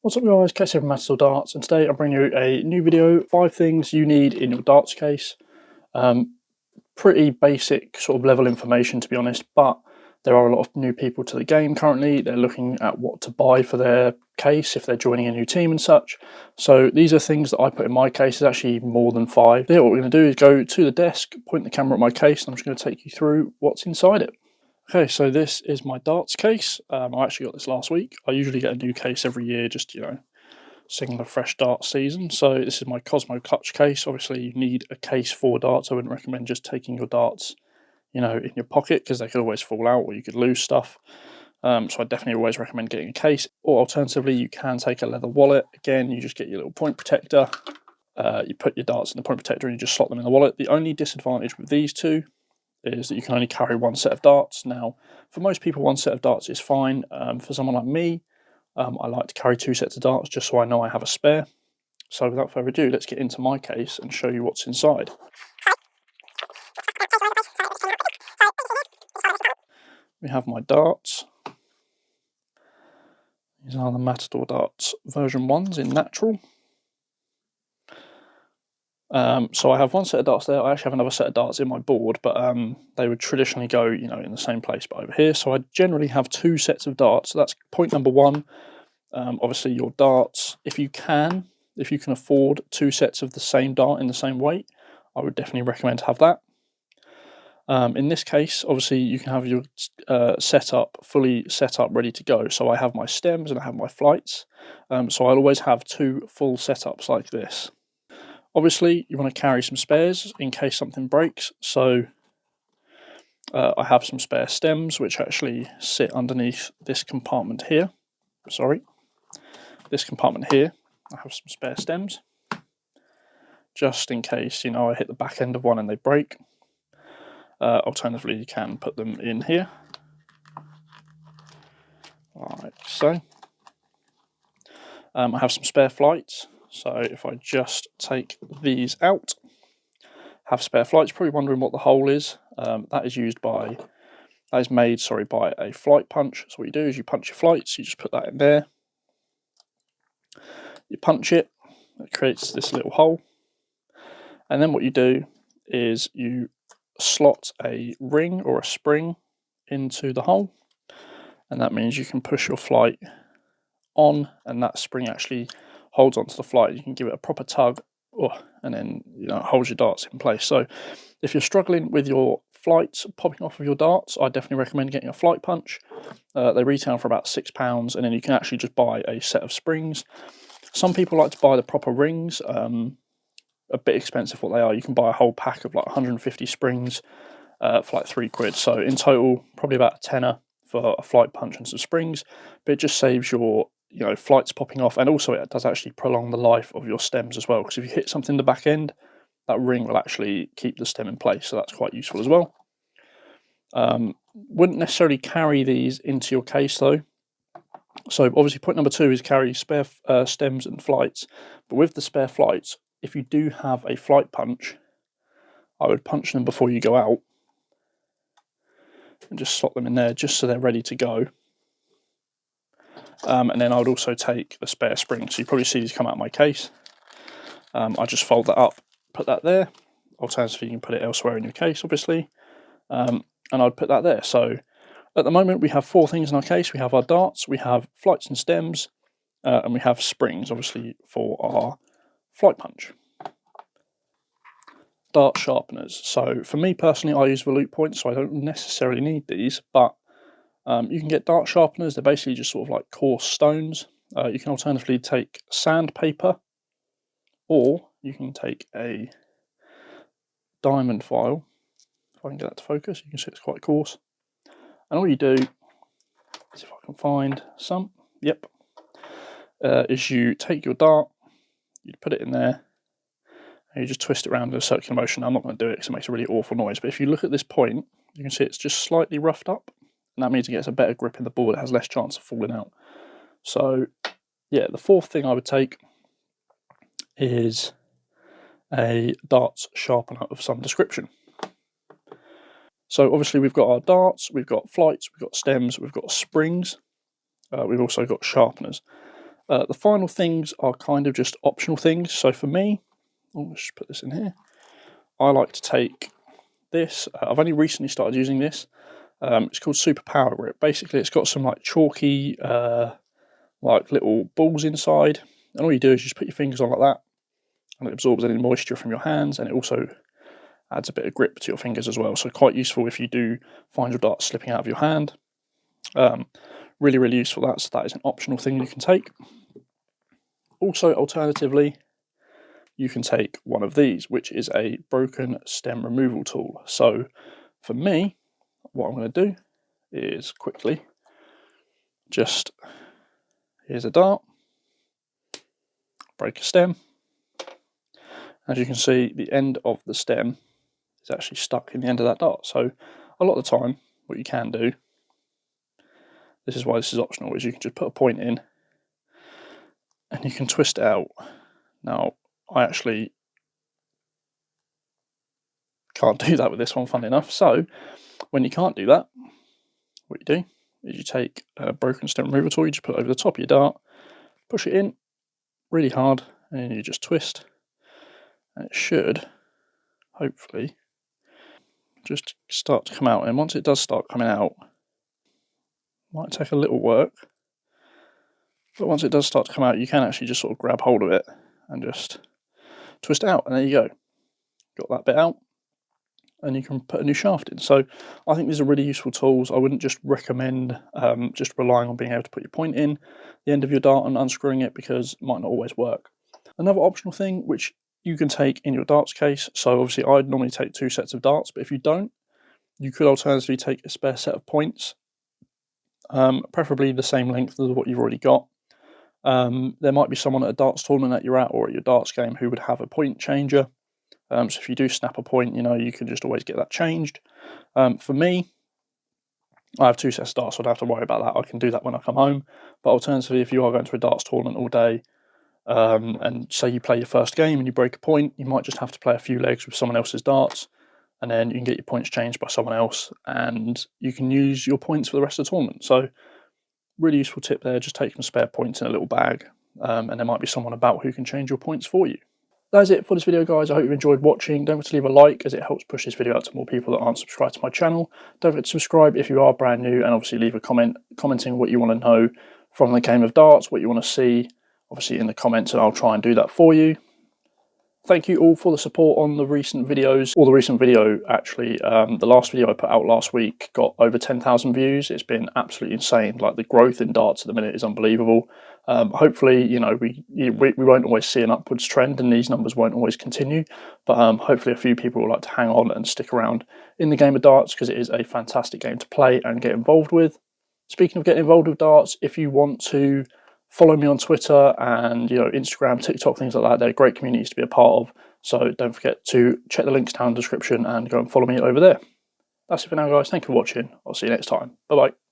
What's up guys, Case here from Matador Darts, and today I'm bringing you a new video, 5 things you need in your darts case. Pretty basic sort of level information to be honest, but there are a lot of new people to the game currently. They're looking at what to buy for their case if they're joining a new team and such. So these are things that I put in my case. There's actually more than 5. Here what we're going to do is go to the desk, point the camera at my case, and I'm just going to take you through what's inside it. Okay, so this is my darts case. I actually got this last week. I usually get a new case every year, just, singing a fresh darts season. So this is my Cosmo clutch case. Obviously, you need a case for darts. I wouldn't recommend just taking your darts, in your pocket, because they could always fall out or you could lose stuff. So I definitely always recommend getting a case. Or alternatively, you can take a leather wallet. Again, you just get your little point protector. You put your darts in the point protector and you just slot them in the wallet. The only disadvantage with these two is that you can only carry one set of darts. Now, for most people, one set of darts is fine. For someone like me, I like to carry 2 sets of darts just so I know I have a spare. So without further ado, let's get into my case and show you what's inside. We have my darts. These are the Matador Darts version 1s in natural. So I have one set of darts there. I actually have another set of darts in my board, but they would traditionally go, in the same place, but over here. So I generally have 2 sets of darts. So that's point number 1. Obviously, your darts, if you can afford 2 sets of the same dart in the same weight, I would definitely recommend to have that. In this case, obviously, you can have your setup fully set up, ready to go. So I have my stems and I have my flights. So I'll always have 2 full setups like this. Obviously, you want to carry some spares in case something breaks. So I have some spare stems, which actually sit underneath this compartment here. This compartment here. I have some spare stems, just in case, I hit the back end of one and they break. Alternatively, you can put them in here, like so. I have some spare flights. So if I just take these out, have spare flights. Probably wondering what the hole is. That is made by a flight punch. So what you do is you punch your flights. You just put that in there. You punch it. It creates this little hole. And then what you do is you slot a ring or a spring into the hole, and that means you can push your flight on, and that spring actually holds onto the flight. You can give it a proper tug, and then it holds your darts in place. So if you're struggling with your flights popping off of your darts, I definitely recommend getting a flight punch. They retail for about £6, and then you can actually just buy a set of springs. Some people like to buy the proper rings. A bit expensive what they are. You can buy a whole pack of like 150 springs for like £3. So in total, probably about a tenner for a flight punch and some springs. But it just saves your flights popping off, and also it does actually prolong the life of your stems as well, because if you hit something in the back end, that ring will actually keep the stem in place, so that's quite useful as well. Wouldn't necessarily carry these into your case though. So obviously point number 2 is carry spare stems and flights, but with the spare flights, if you do have a flight punch, I would punch them before you go out and just slot them in there just so they're ready to go. And then I would also take a spare spring. So you probably see these come out of my case. I just fold that up, put that there. Alternatively, you can put it elsewhere in your case, obviously. And I'd put that there. So at the moment, we have 4 things in our case. We have our darts, we have flights and stems, and we have springs, obviously, for our flight punch. Dart sharpeners. So for me personally, I use volute points, so I don't necessarily need these, but you can get dart sharpeners. They're basically just sort of like coarse stones. You can alternatively take sandpaper, or you can take a diamond file. If I can get that to focus, you can see it's quite coarse. And all you do, see if I can find some, is you take your dart, you put it in there, and you just twist it around in a circular motion. I'm not going to do it because it makes a really awful noise, but if you look at this point, you can see it's just slightly roughed up. And that means it gets a better grip in the board. It has less chance of falling out. So, yeah, the 4th thing I would take is a darts sharpener of some description. So obviously we've got our darts, we've got flights, we've got stems, we've got springs. We've also got sharpeners. The final things are kind of just optional things. So for me, let's just put this in here. I like to take this. I've only recently started using this. It's called Super Power Grip. Basically, it's got some like chalky, like little balls inside, and all you do is just put your fingers on like that, and it absorbs any moisture from your hands, and it also adds a bit of grip to your fingers as well. So quite useful if you do find your darts slipping out of your hand. Really, really useful. That is an optional thing you can take. Also, alternatively, you can take one of these, which is a broken stem removal tool. So for me, what I'm going to do is quickly just, here's a dart, break a stem. As you can see, the end of the stem is actually stuck in the end of that dart. So a lot of the time, what you can do, this is why this is optional, is you can just put a point in and you can twist it out. Now, I actually can't do that with this one, funny enough. So when you can't do that, what you do is you take a broken stem removal tool, you just put it over the top of your dart, push it in really hard, and then you just twist, and it should hopefully just start to come out. And once it does start coming out, it might take a little work, but once it does start to come out, you can actually just sort of grab hold of it and just twist it out, and there you go. Got that bit out, and you can put a new shaft in. So I think these are really useful tools. I wouldn't just recommend just relying on being able to put your point in the end of your dart and unscrewing it, because it might not always work. Another optional thing which you can take in your darts case, so obviously I'd normally take 2 sets of darts, but if you don't, you could alternatively take a spare set of points, preferably the same length as what you've already got. There might be someone at a darts tournament that you're at or at your darts game who would have a point changer. So if you do snap a point, you can just always get that changed. For me, I have 2 sets of darts, so I don't have to worry about that. I can do that when I come home. But alternatively, if you are going to a darts tournament all day, and say you play your first game and you break a point, you might just have to play a few legs with someone else's darts, and then you can get your points changed by someone else, and you can use your points for the rest of the tournament. So really useful tip there, just take some spare points in a little bag, and there might be someone about who can change your points for you. That's it for this video, guys. I hope you enjoyed watching. Don't forget to leave a like, as it helps push this video out to more people that aren't subscribed to my channel. Don't forget to subscribe if you are brand new, and obviously leave a comment commenting what you want to know from the game of darts, what you want to see, obviously in the comments, and I'll try and do that for you. Thank you all for the support on the recent videos, or the recent video actually. The last video I put out last week got over 10,000 views. It's been absolutely insane. Like, the growth in darts at the minute is unbelievable. Hopefully, we won't always see an upwards trend, and these numbers won't always continue. But hopefully a few people will like to hang on and stick around in the game of darts, because it is a fantastic game to play and get involved with. Speaking of getting involved with darts, if you want to follow me on Twitter and Instagram, TikTok, things like that, they're great communities to be a part of. So don't forget to check the links down in the description and go and follow me over there. That's it for now, guys. Thank you for watching. I'll see you next time. Bye bye.